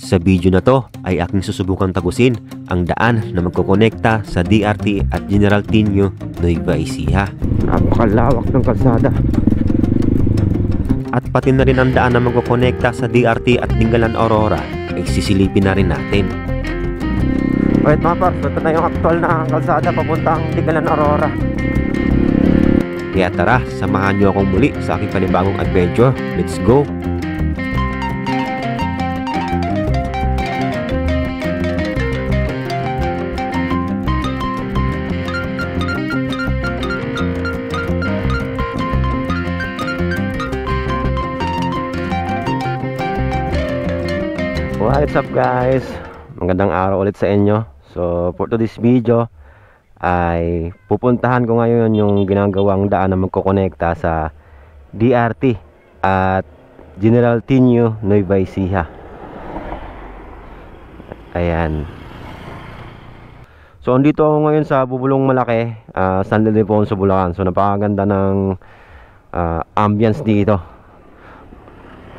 Sa video na to ay aking susubukang tagusin ang daan na magkokonekta sa DRT at General Tinio, Nueva Ecija. Napakalawak ng kalsada. At pati na rin ang daan na magkokonekta sa DRT at Dingalan Aurora ay sisilipin na rin natin. Alright mga par, ito na yung actual na kalsada papuntang Dingalan Aurora. Kaya tara, samahan nyo akong muli sa aking panibagong adventure. Let's go! What's up guys? Magandang araw ulit sa inyo. So for today's video ay pupuntahan ko ngayon yung ginagawang daan na magkokonekta sa DRT at General Tinio, Nueva Ecija. Ayan. So andito ako ngayon sa Bubulong Malaki, San Ildefonso, Bulacan. So napakaganda ng ambience dito.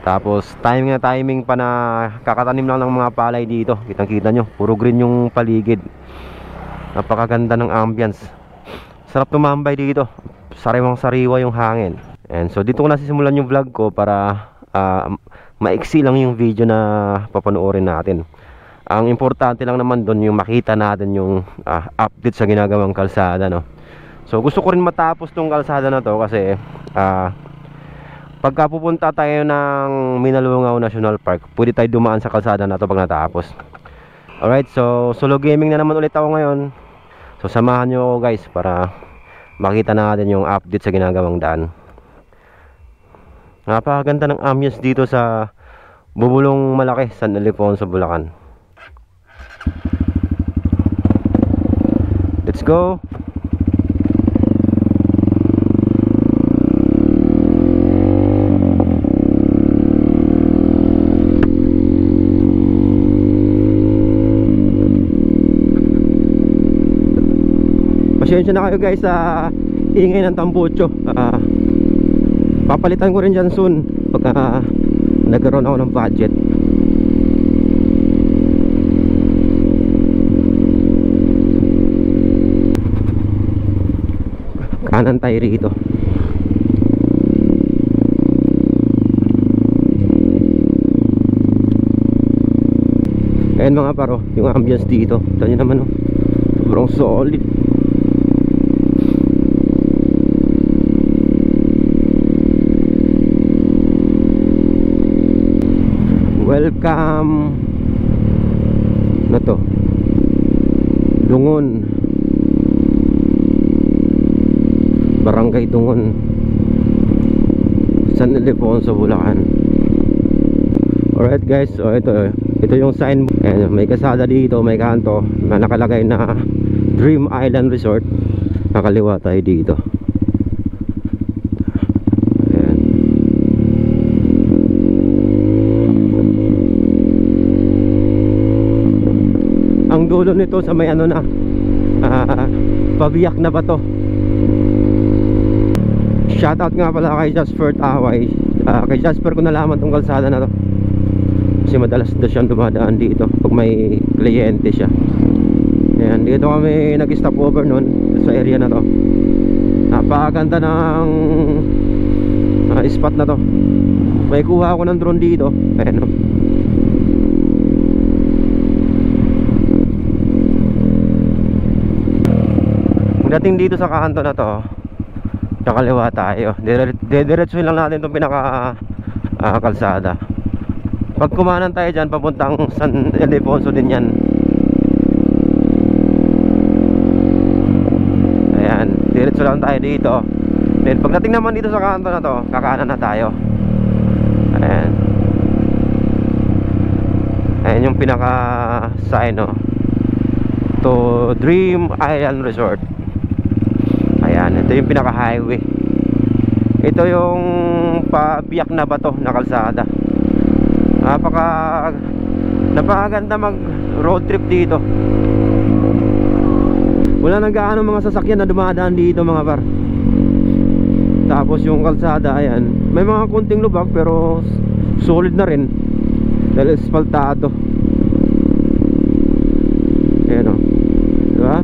Tapos timing pa na kakatanim lang ng mga palay dito. Kitang-kita nyo, puro green yung paligid. Napakaganda ng ambience. Sarap tumambay dito. Sariwang-sariwa yung hangin. And so dito ko nasisimulan yung vlog ko para maiksi lang yung video na papanoorin natin. Ang importante lang naman doon yung makita natin yung update sa ginagawang kalsada, no? So gusto ko rin matapos tong kalsada na to kasi pagka pupunta tayo ng Minalungaw National Park, pwede tayo dumaan sa kalsada na to pag natapos. Alright, so solo gaming na naman ulit ako ngayon. So samahan nyo ako guys para makita natin yung update sa ginagawang daan. Napakaganda ng ambience dito sa Bubulong Malaki, San Ildefonso, Bulacan. Let's go! Pasensya na kayo guys sa ingay ng tambutso. Papalitan ko rin dyan soon pagka nagkaroon ako ng budget. Kanan tayo rito. Ayan mga paro, yung ambience dito. Ito nyo naman, oh. Sobrang solid. Welcome na to Dungon, Barangay Dungon, San Ildefonso, Bulacan. Alright guys, so ito yung sign. Ayan, may kasada dito, may kanto na nakalagay na Dream Island Resort. Nakaliwa tayo dito. Ang dulo nito sa may ano na pabiyak na ba to. Shoutout nga pala kay Jasper Taway. Kay Jasper ko nalaman tong kalsada na to kasi madalas na siyang dumadaan dito pag may kliyente siya. Ayan, dito kami nag-stop over nun sa area na to. Napakaganda ng spot na to. May kuha ako ng drone dito. Ayan, no? Dating dito sa kanto na to, kakaliwa tayo. Diretso lang natin itong pinaka kalsada. Pag kumanan tayo dyan, papuntang San Ildefonso din yan. Ayan, diretso lang tayo dito. Then pagdating naman dito sa kanto na to, kakanan na tayo. Ayan. Ayan yung pinaka sign, no? To Dream Island Resort. Ayan, ito yung pinaka highway. Ito yung pabiyak na bato na kalsada. Napakaganda mag road trip dito. Wala nang gaano mga sasakyan na dumadaan dito mga par. Tapos yung kalsada, ayan, may mga kunting lubak pero solid na rin dahil espaltado. Ayan o, diba?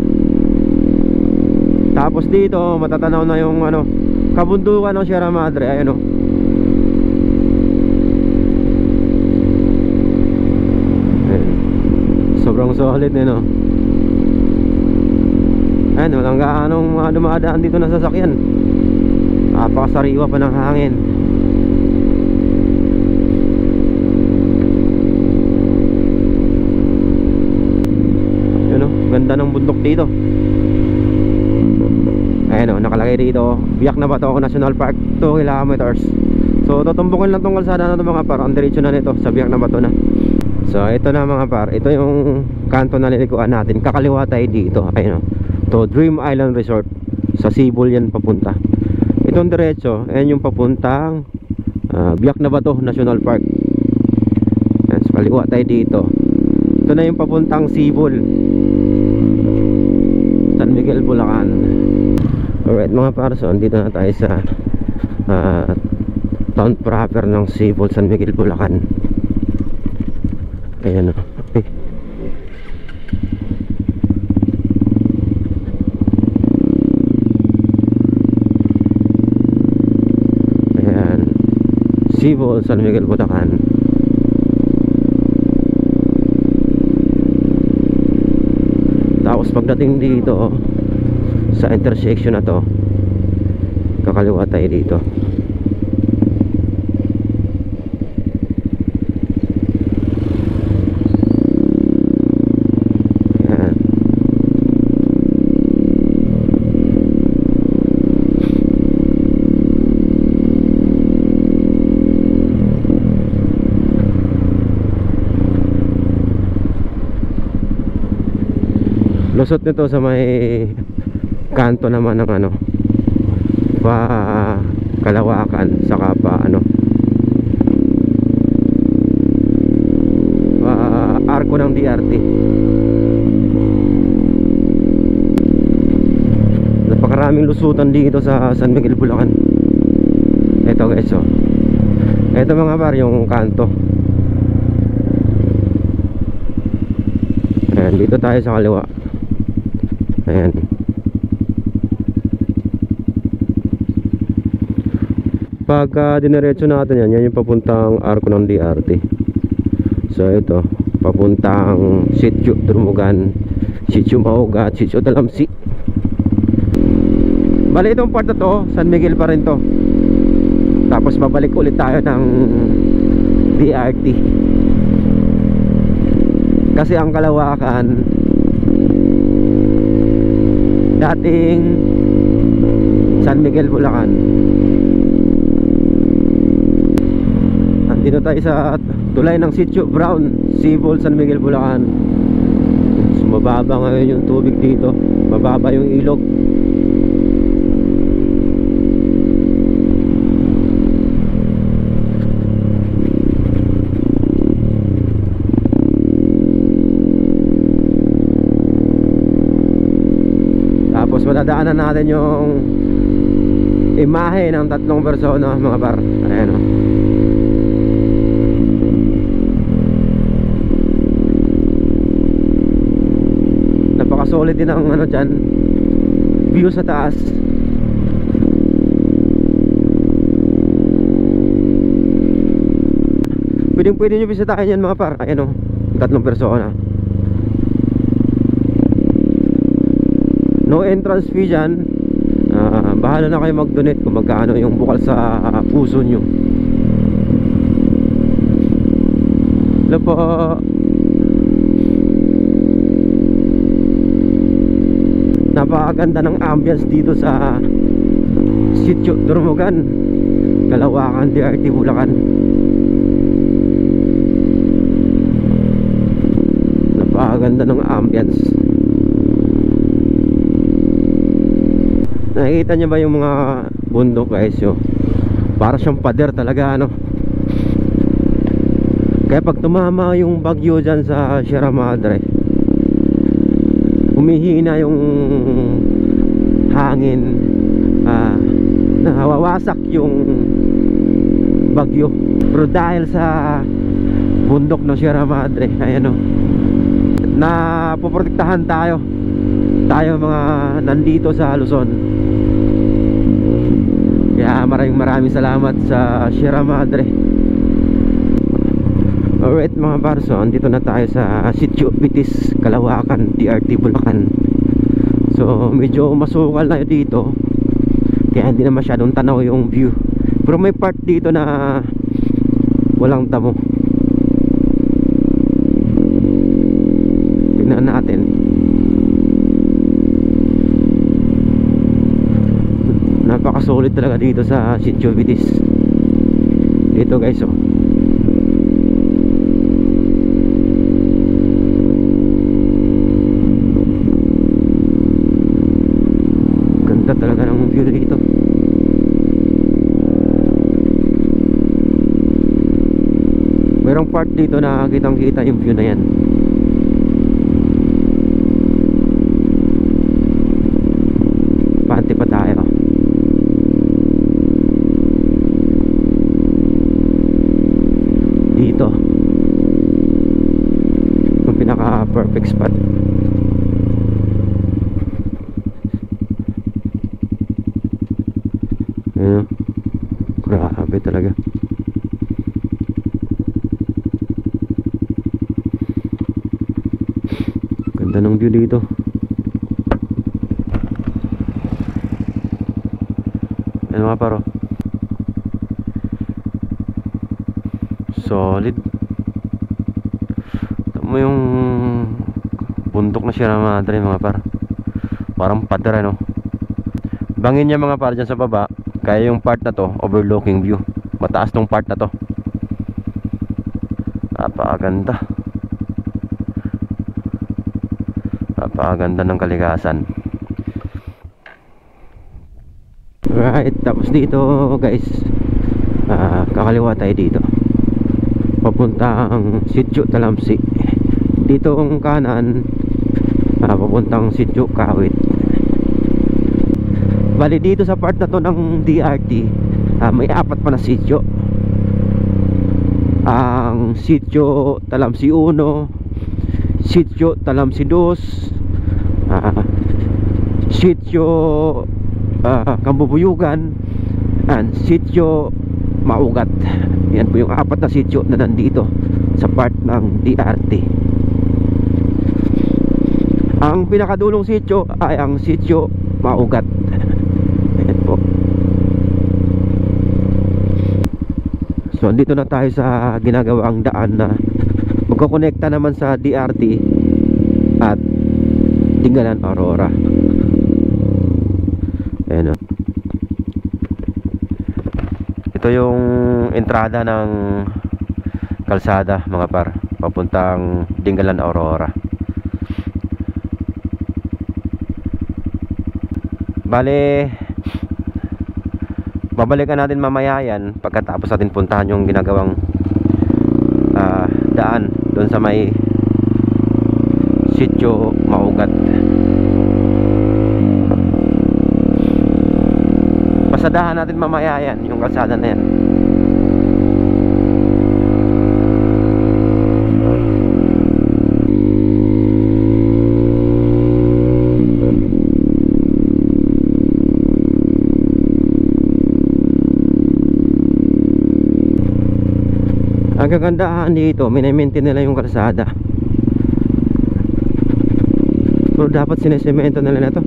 Tapos dito matatanaw na yung ano, kabundukan ng Sierra Madre. Ayan o. Ayan. Sobrang solid eh, no? Ayan, walang gaanong dumadaan dito na sasakyan. Napakasariwa pa ng hangin. Ayan o, ganda ng bundok dito. Ayan o, nakalagay dito Biak na Bato National Park, 2 kilometers. So tutumbukin lang tong kalsada na ito mga par. Ang diretso na nito sa Biak na Bato na. So ito na mga par, ito yung kanto na lilikuan natin. Kakaliwa tayo dito. Ayan o, to Dream Island Resort. Sa Sibol yan papunta. Itong diretso, ayan yung papuntang Biak na Bato National Park. Ayan, sa kaliwa tayo dito. Ito na yung papuntang Sibol, San Miguel, Bulacan. Alright mga parson, dito na tayo sa town proper ng Sibol, San Miguel, Bulacan. Ayan o. Okay. Ayan, Sibol, San Miguel, Bulacan. Tapos pagdating dito sa intersection na to, kakaliwa tayo dito. Ayan. Lusot nito sa may kanto naman ng ano, pa Kalawakan, saka pa ano, pa arko ng DRT. Napakaraming lusutan dito sa San Miguel, Bulacan. Ito guys, oh. Ito mga par, yung kanto. Ayan, dito tayo sa kaliwa. Ayan. Pagka dinerecho natin yan, yan yung papuntang arko ng DRT. So ito, papuntang Sitio Durmugan, Sitio Maugat, Sitio Talamsi. Bali itong part na to, San Miguel pa rin to. Tapos babalik ulit tayo ng DRT. Kasi ang Kalawakan dating San Miguel, Bulacan. Dito tayo sa tulay ng Sitio Brown, Sibol, San Miguel, Bulacan. So, mababa ngayon yung tubig dito, mababa yung ilog. Tapos madadaanan natin yung imahe ng 3 persona mga par. Ayan o. Napaka-solid din ang ano dyan, view sa taas. Pwede nyo bisitahin yan mga par. Ayan o, 3 persona. No entrance fee dyan. Bahala na kayo mag-donate kung magkano yung bukal sa puso nyo. Hello po. Napakaganda ng ambience dito sa Sitio Durmugan, Kalawakan, DRT, Bulacan. Napakaganda ng ambience. Nakikita niyo ba yung mga bundok guys, yo? Para siyang pader talaga ano. Kaya pag tumama yung bagyo dyan sa Sierra Madre, humihina yung hangin, nawawasak yung bagyo. Pero dahil sa bundok ng Sierra Madre, ayan o, na poprotektahan tayo mga nandito sa Luzon. Kaya maraming salamat sa Sierra Madre. Alright mga parso, andito na tayo sa Sitio Bitis, Kalawakan, DRT Bulacan. So medyo masukal na dito, kaya hindi na masyadong tanaw yung view. Pero may part dito na walang damo. Tingnan natin. Napakasulit talaga dito sa Sitio Bitis. Dito guys, oh. Ganda talaga ng view dito. Merong part dito na kitang kita yung view na yan. Panti pa tayo. Dito yung pinaka perfect spot. Ayan. Grabe talaga. Ganda ng view dito. Ayan mga paro. Solid. Ito mo yung bundok na Sierra Madre mga par. Parang padra, no? Bangin niya mga par dyan sa baba. Kaya yung part na to, overlooking view. Mataas tong part na to. Napakaganda. Napakaganda ng kalikasan. Right, tapos dito guys, kakaliwa tayo dito. Papuntang Sitio Talamsi. Dito ang kanan, papuntang Sitio Kawit. Bali dito sa part na to ng DRT, may apat pa na sitio. Ang Sitio Talamsi 1, Sitio Talamsi 2, Sitio Kambubuyugan, and Sitio Maugat. Yan po yung apat na sitio na nandito sa part ng DRT. Ang pinakadulong sitio ay ang Sitio Maugat. Ayan po. So andito na tayo sa ginagawang daan na magkokonekta naman sa DRT at Dingalan, Aurora. Ayan o. Ito yung entrada ng kalsada mga par, papuntang Dingalan, Aurora. Bale, babalikan natin mamaya yan pagkatapos natin puntahan yung ginagawang daan doon sa may Sitio Maugat. Pasadahan natin mamaya yan, yung kalsada na yan. Ang kagandahan dito, mini-maintain nila yung kalsada. Pero dapat sinesemento nila na to.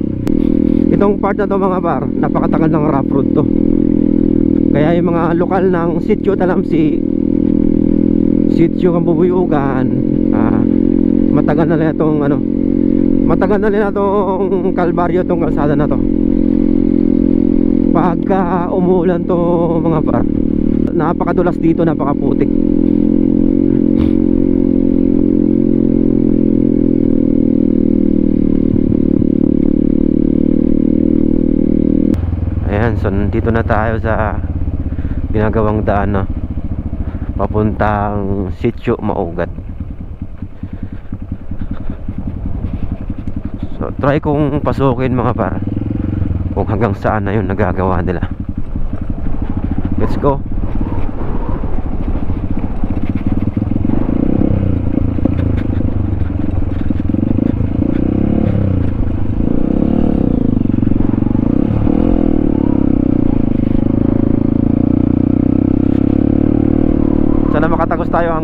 Itong part na to mga par, napakatagal ng rough road to. Kaya yung mga lokal ng Sitio Talamsi, Sitio Kambubuyugan, matagal na nila itong matagal na nila itong kalbaryo, itong kalsada na to. Pagka umulan to mga par, napakadulas dito, napakaputik. Ayan, so nandito na tayo sa ginagawang daan na papuntang Sitio Maugat. So try kong pasukin mga par, kung hanggang saan na yun nagagawa nila. Let's go.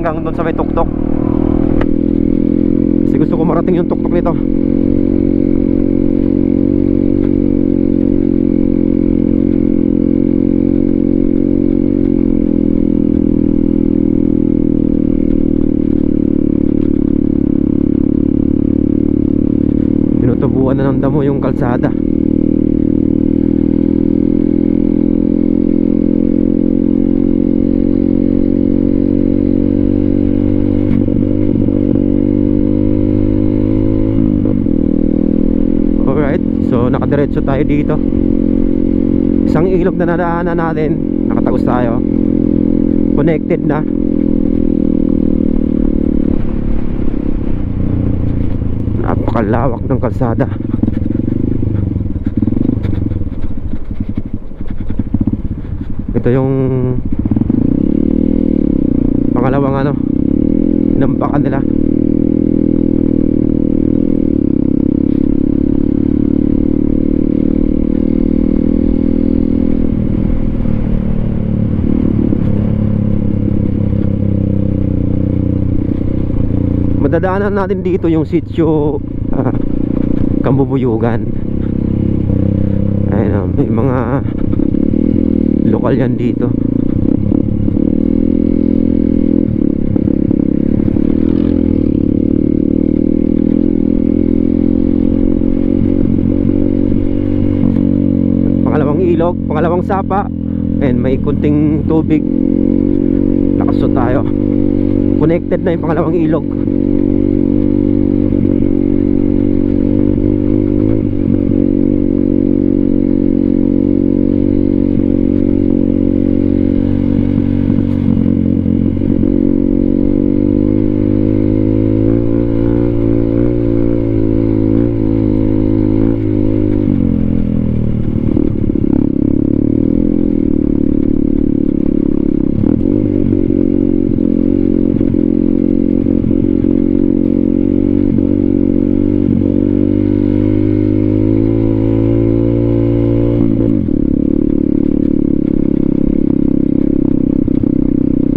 hanggang doon sa may tuktok. Kasi gusto ko marating yung tuktok nito. Tinutubuan na ng damo yung kalsada. So nakadiretso tayo dito. Isang ilog na nadaanan natin. Nakatagos tayo. Connected na. Napakalawak ng kalsada. Ito yung pangalawang ano, inampakan nila. Madadaanan natin dito yung sitio Kambubuyugan. Ayun, may mga lokal yan dito. Pangalawang ilog, pangalawang sapa. And may kunting tubig. Nakasot tayo. Connected na yung pangalawang ilog.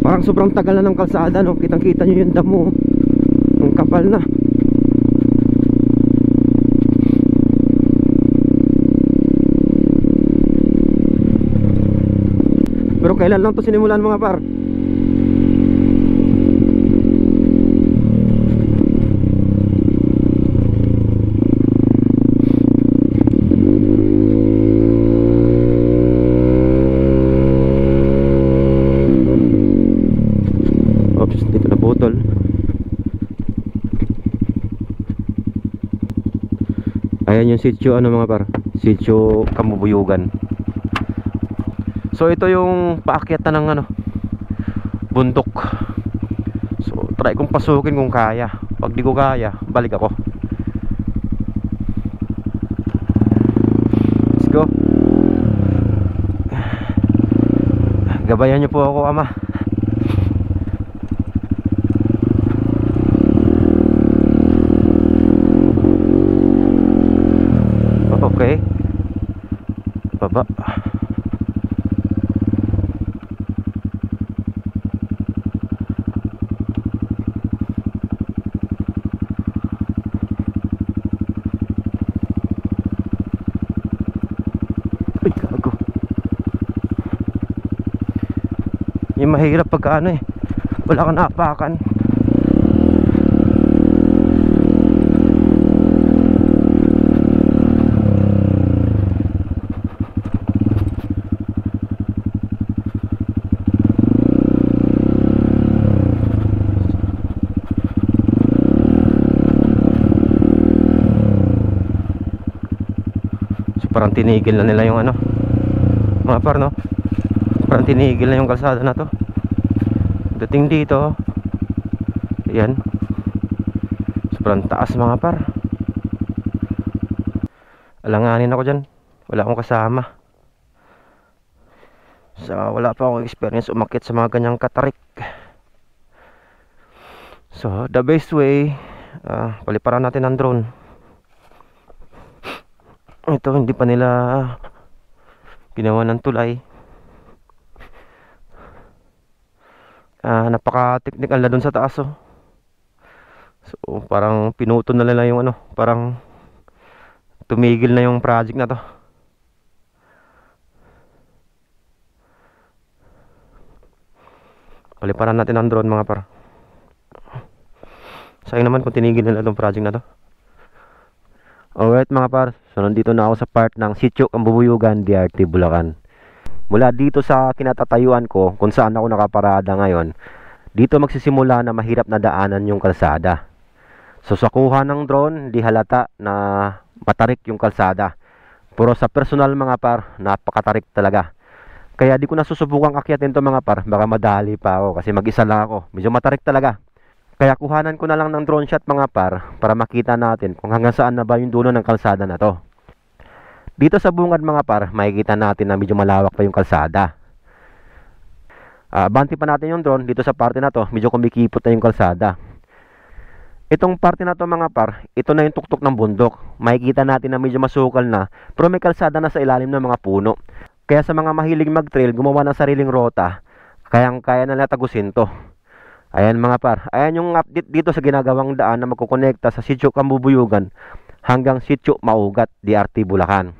Parang sobrang tagal na ng kalsada, no? Kitang kita nyo yung damo. Ang kapal na. Pero kailan lang to sinimulan mga par? Ayan yung sitio ano mga par, sitio Kambubuyugan. So ito yung paakyatan ng ano, bundok. So try kong pasukin kung kaya. Pag di ko kaya, balik ako. Let's go. Gabayan niyo po ako, ama. Okay. Baba. Ay, gago. Yung mahirap pagka ano eh, wala kang naapakan. Parang tinigil na nila yung ano mga par, no? Parang tinigil na yung kalsada na to. Dating dito, ayan, sobrang taas mga par. Alanganin ako dyan, wala akong kasama. Wala pa akong experience umakyat sa mga ganyang katarik. So the best way, paliparan natin ang drone. Ito hindi pa nila ginawa ng tulay. Napaka-technical na dun sa taas, oh. So parang pinuto na nila yung ano, parang tumigil na yung project na to. Paliparan natin ang drone, mga par. Sayang naman kung tinigil nila itong project na to. Alright mga par, so nandito na ako sa part ng Sitio Kambubuyugan, DRT Bulacan. Mula dito sa kinatatayuan ko kung saan ako nakaparada ngayon, dito magsisimula na mahirap na daanan yung kalsada. So sa kuha ng drone, di halata na matarik yung kalsada. Pero sa personal mga par, napakatarik talaga. Kaya di ko nasusubukang akyatin to mga par, baka madali pa ako kasi mag-isa lang ako. Medyo matarik talaga. Kaya kuhanan ko na lang ng drone shot mga par para makita natin kung hanggang saan na ba yung dulo ng kalsada na to. Dito sa bungad mga par, makikita natin na medyo malawak pa yung kalsada. Banti pa natin yung drone dito sa parte na to, medyo kumikipot na yung kalsada. Itong parte na to mga par, ito na yung tuktok ng bundok. Makikita natin na medyo masukal na, pero may kalsada na sa ilalim ng mga puno. Kaya sa mga mahilig mag-trail, gumawa ng sariling rota, kayang-kaya na nila tagusin to. Ayan mga par, ayan yung update dito sa ginagawang daan na magkukonekta sa Sitio Kambubuyugan hanggang Sitio Maugat, DRT Bulacan.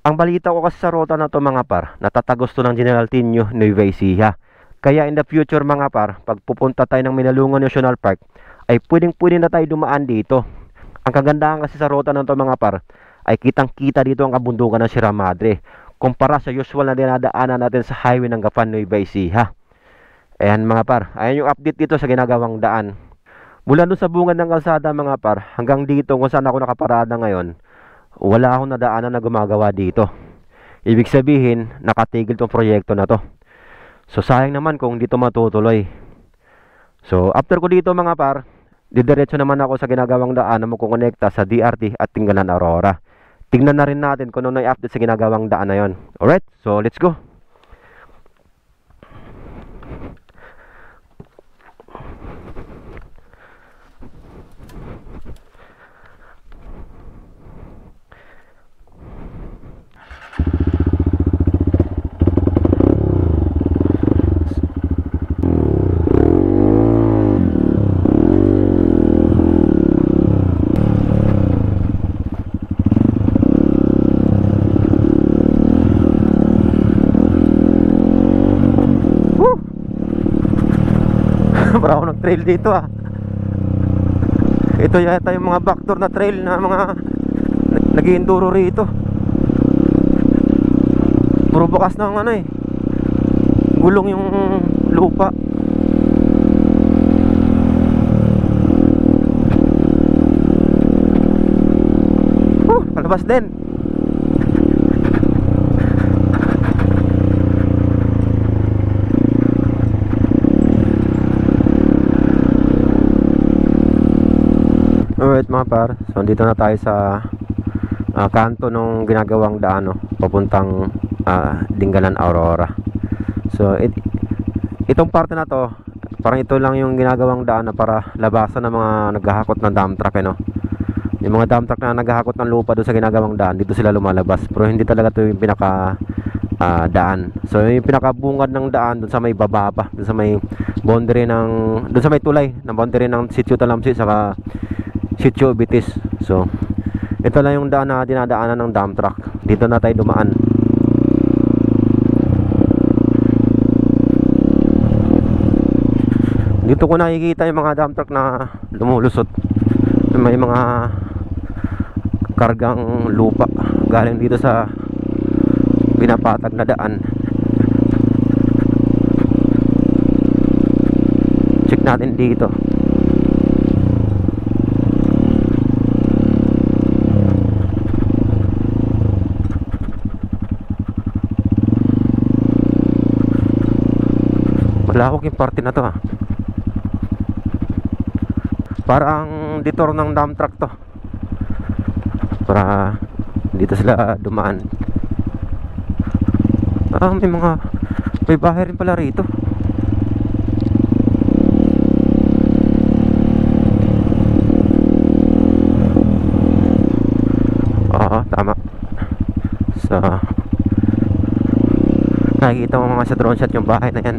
Ang balita ko kasi sa rota na to mga par, natatagos to ng General Tinio, Nueva Ecija. Kaya in the future mga par, pag pupunta tayo ng Minalungan National Park, ay pwedeng-pwede na tayo dumaan dito. Ang kagandahan kasi sa rota na to mga par, ay kitang-kita dito ang kabundukan ng Sierra Madre, kumpara sa usual na dinadaanan natin sa highway ng Gapan, Nueva Ecija. Ayan mga par, ayan yung update dito sa ginagawang daan. Mula doon sa bungad ng kalsada mga par, hanggang dito kung saan ako nakaparada ngayon, wala akong nadaanan na gumagawa dito. Ibig sabihin, nakatigil tong proyekto na to. So sayang naman kung dito matutuloy. So after ko dito mga par, didiretso naman ako sa ginagawang daan na magkukonekta sa DRT at Tinggalan Aurora. Tingnan na rin natin kung ano yung update sa ginagawang daan na yon. Alright, so let's go. Para ako nag-trail dito ah. Ito yata yung mga backdoor na trail na mga nag-enduro rito. Puro bukas ng ano eh, gulong yung lupa. Palabas din. Alright mga par, so dito na tayo sa kanto nung ginagawang daan, no, papuntang Tinggalan Aurora. So itong parte na to, parang ito lang yung ginagawang daan na para labasan ng mga naghahakot ng dump truck, no. Yung mga dump truck na naghahakot ng lupa doon sa ginagawang daan, dito sila lumalabas. Pero hindi talaga to yung pinaka daan. So yung pinakabungad ng daan doon sa may baba pa, doon sa may boundary ng, doon sa may tulay ng boundary ng Sitio Talamsi saka Sitio Bitis. So ito lang yung daan na dinadaanan ng dump truck. Dito na tayo dumaan. Dito ko nakikita yung mga dump truck na lumulusot. May mga kargang lupa galing dito sa pinapatag na daan. Check natin dito. Malawak yung parte na to, parang detour ng dump truck to, para dito sila dumaan. May bahay rin pala rito. Tama. So nakikita mo mga sa drone shot yung bahay na yan.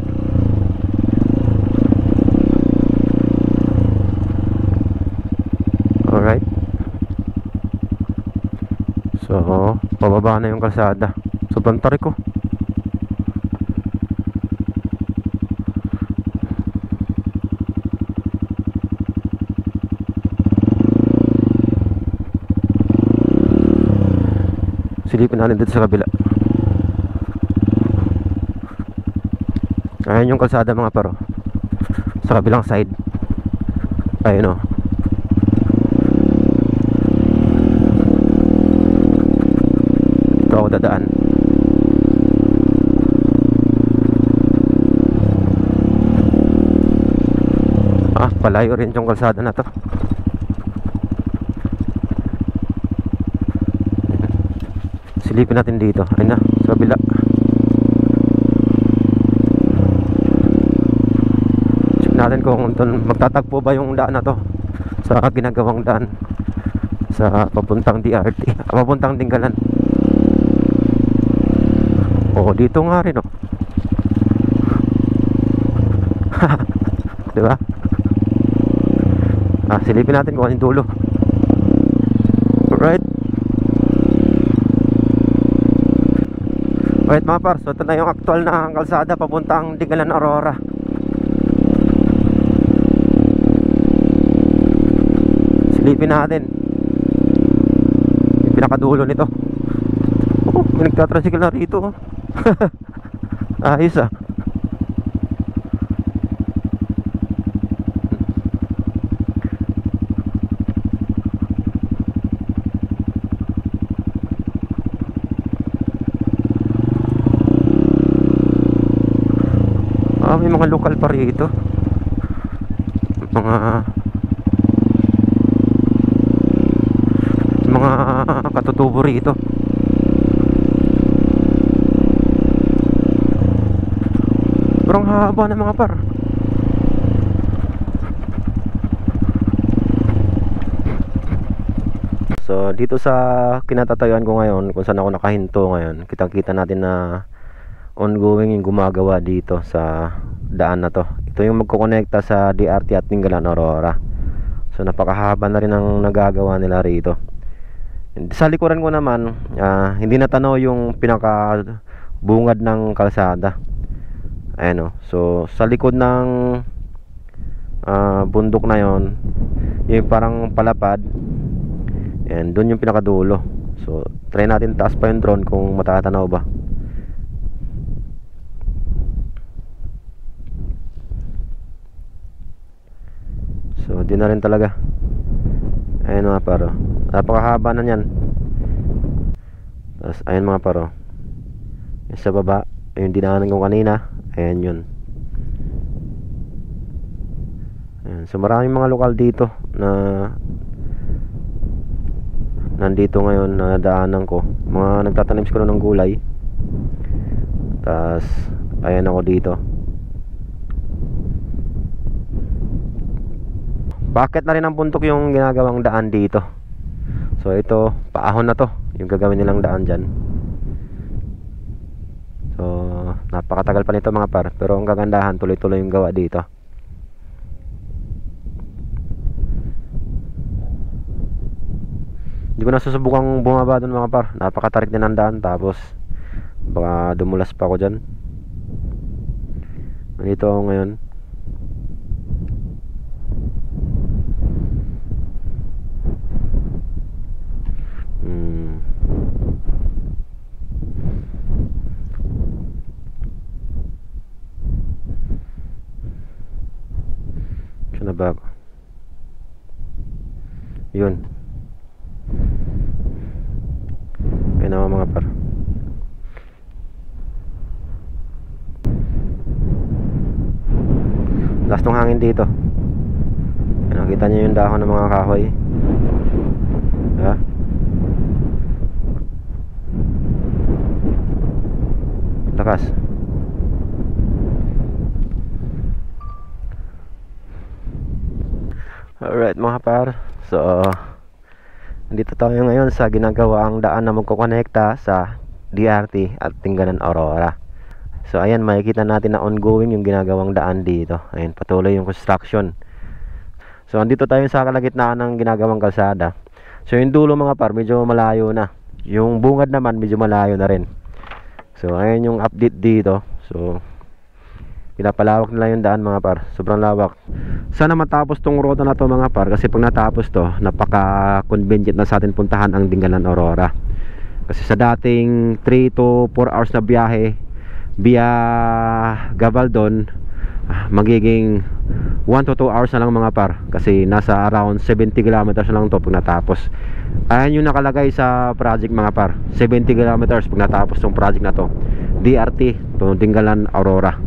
So, pababa na yung kalsada. Sobrang tarik ko. Silipin natin dito sa kabila. Ayan yung kalsada mga paro. Sa kabilang side. Ayun o. Dito ako dadaan. Palayo rin yung kalsada na to. Silipin natin dito. Ayun na, sa kabila. Check natin kung magtatagpo ba yung daan na to sa ginagawang daan sa papuntang DRT, papuntang Tinggalan. Oo, dito nga rin, oh. Diba? Silipin natin kung anong dulo. Alright. Alright mga par, so ito na yung actual na kalsada papuntang Tinggalan, Aurora. Silipin natin yung pinakadulo nito. May nagtatrasikal na rito. Ayos ah. May mga lokal pa rito. Mga katutubo rito. Parang haba na mga par. So dito sa kinatatayuan ko ngayon, kung saan ako nakahinto ngayon, kitang-kita natin na ongoing yung gumagawa dito sa daan na to. Ito yung magkukonekta sa DRT at Tinggalan, Aurora. So napakahaba na rin ang nagagawa nila rito. Sa likuran ko naman, hindi natanaw yung pinaka bungad ng kalsada. Ayan o. So sa likod ng bundok na yon, yung parang palapad, and doon yung pinakadulo. So try natin taas pa yung drone kung matatanaw ba. So di na rin talaga. Ayun mga paro, napakahaba na yan. Tapos ayun mga paro, yung sa baba, yung dinaanan ko kanina, ayan yun. Ayan. So maraming mga lokal dito na nandito ngayon na daanan ko. Mga nagtatanim siguro ng gulay. Tapos ayan ako dito. Bakit na rin ang bundok yung ginagawang daan dito. So ito, paahon na to yung gagawin nilang daan dyan. So napakatagal pa nito mga par, pero ang kagandahan, tuloy-tuloy yung gawa dito. Hindi ko na susubukang bumaba doon mga par. Napakatarik din ang daan, tapos baka dumulas pa ako dyan. Nandito ako ngayon. Saan na ba? Yun. Ayun naman mga par. Last ng hangin dito. Nakita niyo yung dahon ng mga kahoy. Ha? Lakas. Alright mga par, so nandito tayo ngayon sa ginagawaang daan na magkukonekta sa DRT at Tinggalan, Aurora. So ayan, makikita natin na ongoing yung ginagawang daan dito. Ayan, patuloy yung construction. So andito tayo sa kalagitnaan ng ginagawang kalsada. So yung dulo mga par, medyo malayo na. Yung bungad naman medyo malayo na rin. So ayun yung update dito. So pinapalawak nila yung daan mga par. Sobrang lawak. Sana matapos tong ruta na to mga par, kasi pag natapos to, napaka convenient na sa atin puntahan ang Dingalan Aurora. Kasi sa dating 3 to 4 hours na biyahe via Gabaldon, magiging 1 to 2 hours na lang mga par, kasi nasa around 70 kilometers na lang to pag natapos. Ayan yung nakalagay sa project mga par, 70 kilometers pag natapos tong project na to, DRT to Dingalan Aurora.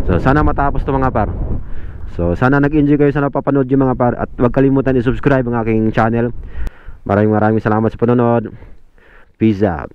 So sana matapos to mga par. So sana nag-enjoy kayo sa napapanood yung mga par, at huwag kalimutan i-subscribe ang aking channel. Maraming salamat sa panonood. Peace out.